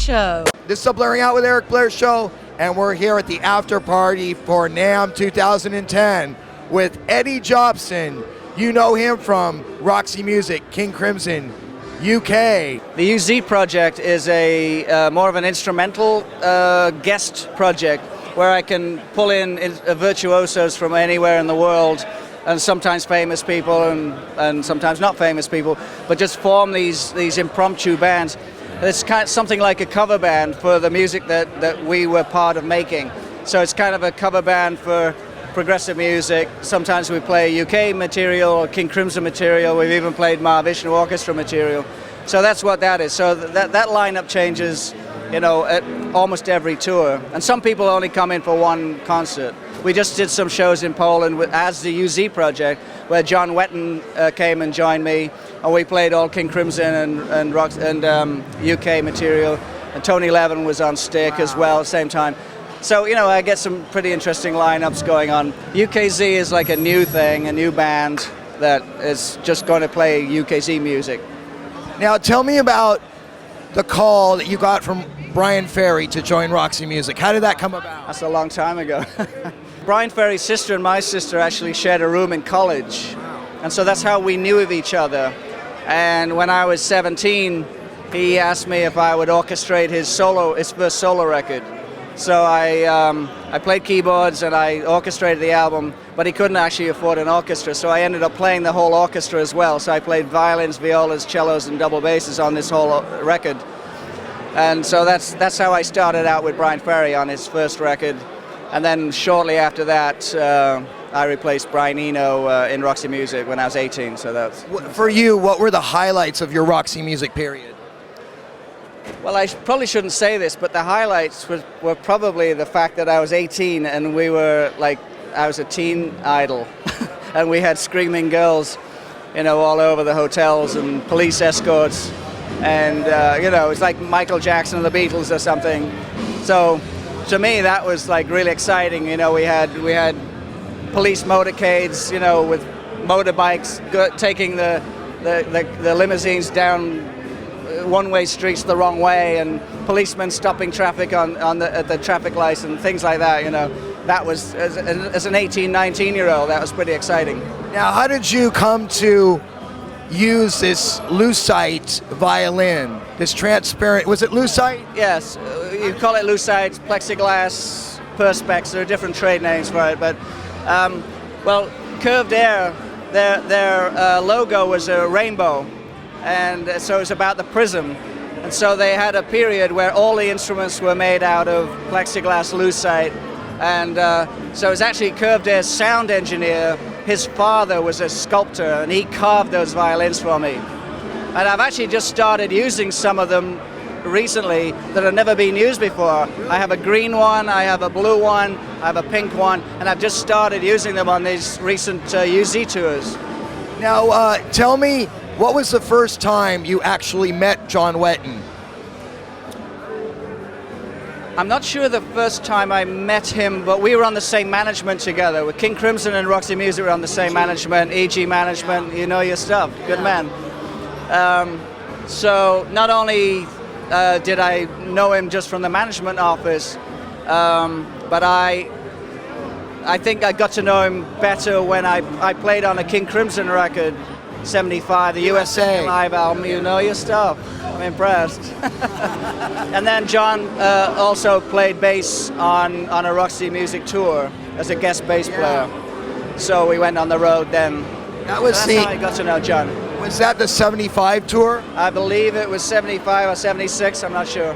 Show. This is the Blairing Out with Eric Blair show, and we're here at the after party for Namm 2010 with Eddie Jobson. You know him from Roxy Music, King Crimson, UK. The UZ project is a more of an instrumental guest project where I can pull in virtuosos from anywhere in the world, and sometimes famous people and sometimes not famous people, but just form these impromptu bands. It's kind of something like a cover band for the music that we were part of making. So it's kind of a cover band for progressive music. Sometimes we play UK material or King Crimson material. We've even played Mahavishnu Orchestra material. So that's what that is. So that lineup changes, you know, at almost every tour. And some people only come in for one concert. We just did some shows in Poland as the UZ project, where John Wetton came and joined me, and we played all King Crimson and UK material. And Tony Levin was on stick as well at the same time. So, you know, I get some pretty interesting lineups going on. UKZ is like a new thing, a new band that is just going to play UKZ music. Now tell me about the call that you got from Bryan Ferry to join Roxy Music. How did that come about? That's a long time ago. Bryan Ferry's sister and my sister actually shared a room in college. And so that's how we knew of each other. And when I was 17, he asked me if I would orchestrate his first solo record. So I played keyboards and I orchestrated the album, but he couldn't actually afford an orchestra, so I ended up playing the whole orchestra as well. So I played violins, violas, cellos, and double basses on this whole record. And so that's how I started out with Bryan Ferry on his first record. And then shortly after that, I replaced Brian Eno in Roxy Music when I was 18. So that's. For you, what were the highlights of your Roxy Music period? Well, I probably shouldn't say this, but the highlights were probably the fact that I was 18 and we were like, I was a teen idol. And we had screaming girls, you know, all over the hotels and police escorts. And, you know, it's like Michael Jackson and the Beatles or something. So to me, that was like really exciting. You know, we had police motorcades, you know, with motorbikes taking the limousines down one-way streets the wrong way, and policemen stopping traffic at the traffic lights and things like that. You know, that was as an 18, 19-year-old, that was pretty exciting. Now, how did you come to use this lucite violin? This transparent, was it lucite? Yes, you call it lucite, plexiglass, perspex. There are different trade names for it, but well, Curved Air, their logo was a rainbow. And so it's about the prism. And so they had a period where all the instruments were made out of plexiglass lucite. And so it's actually Curved Air's sound engineer. His father was a sculptor, and he carved those violins for me. And I've actually just started using some of them recently that have never been used before. I have a green one, I have a blue one, I have a pink one, and I've just started using them on these recent UZ tours. Now, tell me, what was the first time you actually met John Wetton? I'm not sure the first time I met him, but we were on the same management together. With King Crimson and Roxy Music, we were on the same management, EG management, you know your stuff, good man. So not only did I know him just from the management office, but I think I got to know him better when I played on a King Crimson record, 75, the USA live album. You know your stuff. I'm impressed. And then John also played bass on a Roxy Music tour as a guest bass player. So we went on the road then. That's how I got to know John. Was that the 75 tour? I believe it was 75 or 76, I'm not sure.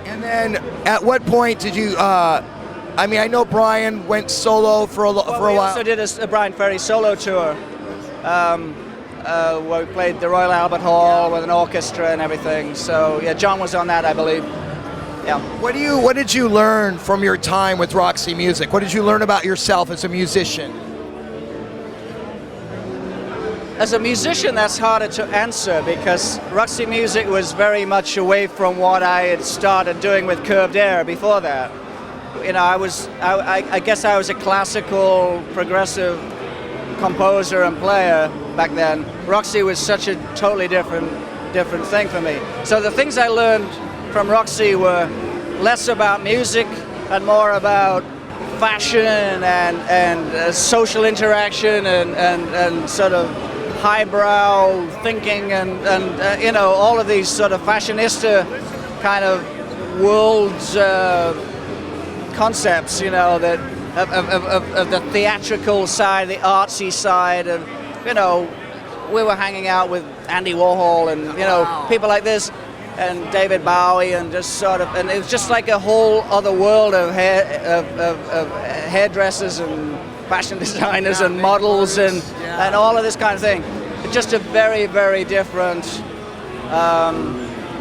And then at what point did you, I mean, I know Brian went solo for a while. We also did a Bryan Ferry solo tour. Where we played the Royal Albert Hall with an orchestra and everything. So yeah, John was on that, I believe. Yeah. What did you learn from your time with Roxy Music? What did you learn about yourself as a musician? As a musician, that's harder to answer because Roxy Music was very much away from what I had started doing with Curved Air before that. You know, I guess I was a classical, progressive composer and player back then. Roxy was such a totally different thing for me. So the things I learned from Roxy were less about music and more about fashion and social interaction and sort of highbrow thinking and you know, all of these sort of fashionista kind of world concepts, you know, that of the theatrical side, the artsy side, and you know, we were hanging out with Andy Warhol and you know, people like this, and David Bowie, and just sort of, and it was just like a whole other world of hairdressers and fashion designers and models and all of this kind of thing. Just a very, very different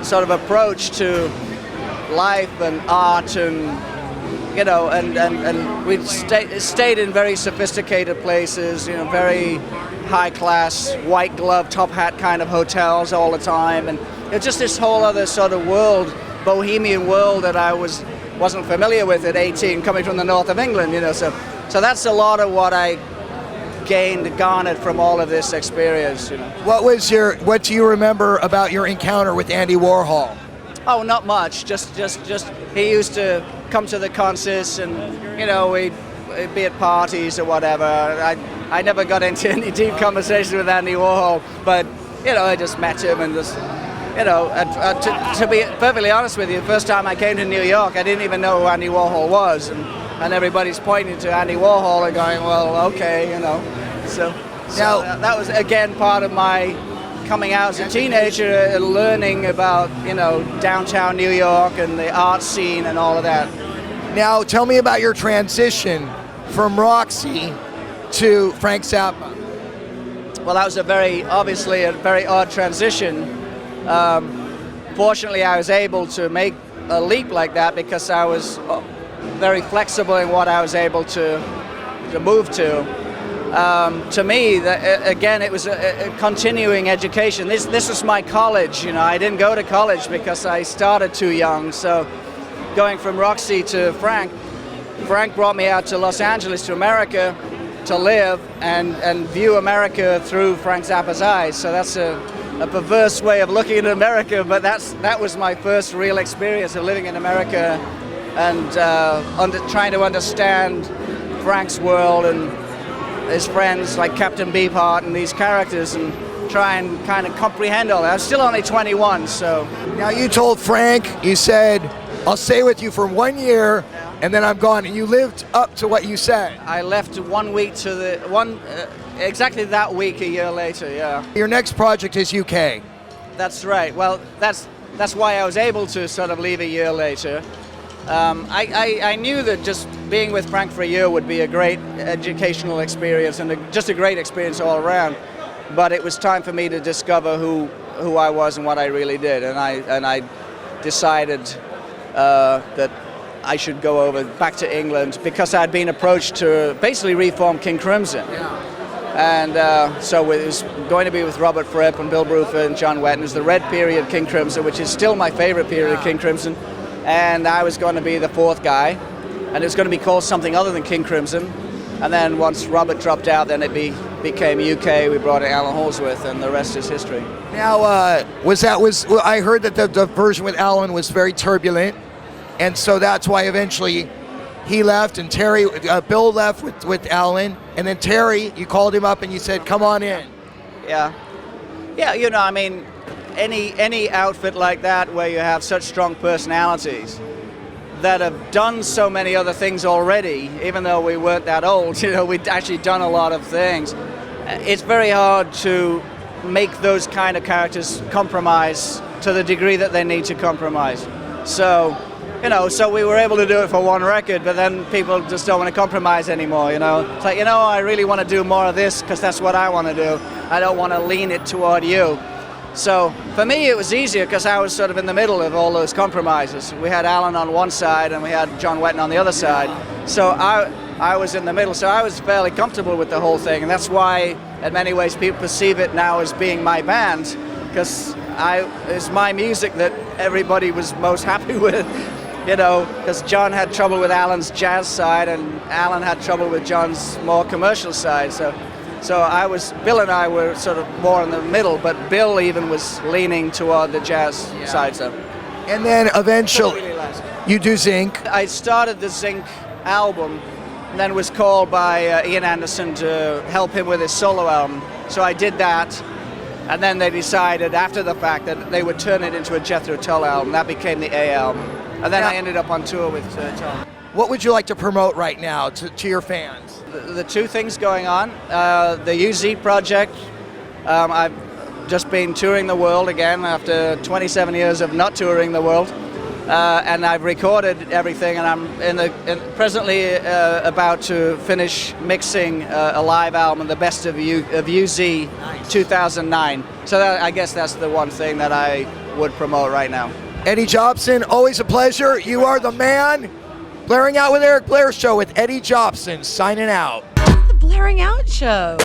sort of approach to life and art, and you know, and we stayed in very sophisticated places, you know, very high class, white glove, top hat kind of hotels all the time, and it's just this whole other sort of world, bohemian world that I wasn't familiar with at 18, coming from the north of England, you know. So that's a lot of what I garnered from all of this experience, you know. What do you remember about your encounter with Andy Warhol? Oh, not much. Just he used to come to the concerts, and you know, we'd be at parties or whatever. I never got into any deep conversation with Andy Warhol, but you know, I just met him and just, you know, to be perfectly honest with you, the first time I came to New York, I didn't even know who Andy Warhol was, and everybody's pointing to Andy Warhol and going, well, okay, you know. So now, that was again part of my coming out as a teenager and learning about, you know, downtown New York and the art scene and all of that. Now, tell me about your transition from Roxy to Frank Zappa. Well, that was obviously a very odd transition. Fortunately, I was able to make a leap like that because I was very flexible in what I was able to move to. To me, again, it was a continuing education. This was my college, you know. I didn't go to college because I started too young. So going from Roxy to Frank brought me out to Los Angeles, to America, to live and view America through Frank Zappa's eyes. So that's a perverse way of looking at America, but that was my first real experience of living in America and trying to understand Frank's world and his friends like Captain Beefheart and these characters, and try and kind of comprehend all that. I was still only 21, so. Now, you told Frank, you said, I'll stay with you for 1 year, and then I'm gone. And you lived up to what you said. I left 1 week exactly that week a year later, yeah. Your next project is UK. That's right. Well, that's why I was able to sort of leave a year later. I knew that just being with Frank for a year would be a great educational experience and just a great experience all around. But it was time for me to discover who I was and what I really did, and I decided that I should go back to England because I'd been approached to basically reform King Crimson. Yeah. And so it was going to be with Robert Fripp and Bill Bruford and John Wetton. It was the Red period King Crimson, which is still my favorite period of King Crimson. And I was going to be the fourth guy, and it was going to be called something other than King Crimson. And then once Robert dropped out, then it became UK. We brought in Alan Holdsworth, and the rest is history. Now, I heard that the version with Alan was very turbulent, and so that's why eventually he left, and Bill left with Alan, and then Terry, you called him up and you said, come on in. Yeah, you know, I mean, any outfit like that where you have such strong personalities that have done so many other things already, even though we weren't that old, you know, we'd actually done a lot of things. It's very hard to make those kind of characters compromise to the degree that they need to compromise. So, you know, so we were able to do it for one record, but then people just don't want to compromise anymore, you know. It's like, you know, I really want to do more of this because that's what I want to do. I don't want to lean it toward you. So for me, it was easier because I was sort of in the middle of all those compromises. We had Alan on one side and we had John Wetton on the other side. So I was in the middle, so I was fairly comfortable with the whole thing. And that's why, in many ways, people perceive it now as being my band, because it's my music that everybody was most happy with. You know, because John had trouble with Alan's jazz side and Alan had trouble with John's more commercial side. So Bill and I were sort of more in the middle, but Bill even was leaning toward the jazz side. So And then eventually, Really last. you do Zinc. I started the Zinc album, and then was called by Ian Anderson to help him with his solo album. So I did that, and then they decided after the fact that they would turn it into a Jethro Tull album. That became the A album. And then I ended up on tour with Tull. What would you like to promote right now to your fans? The two things going on, the UZ project, I've just been touring the world again after 27 years of not touring the world. And I've recorded everything, and I'm presently about to finish mixing a live album, the best of UZ 2009. So I guess that's the one thing that I would promote right now. Eddie Jobson, always a pleasure. You are the man. Blaring Out with Eric Blair show with Eddie Jobson, signing out. The Blaring Out Show.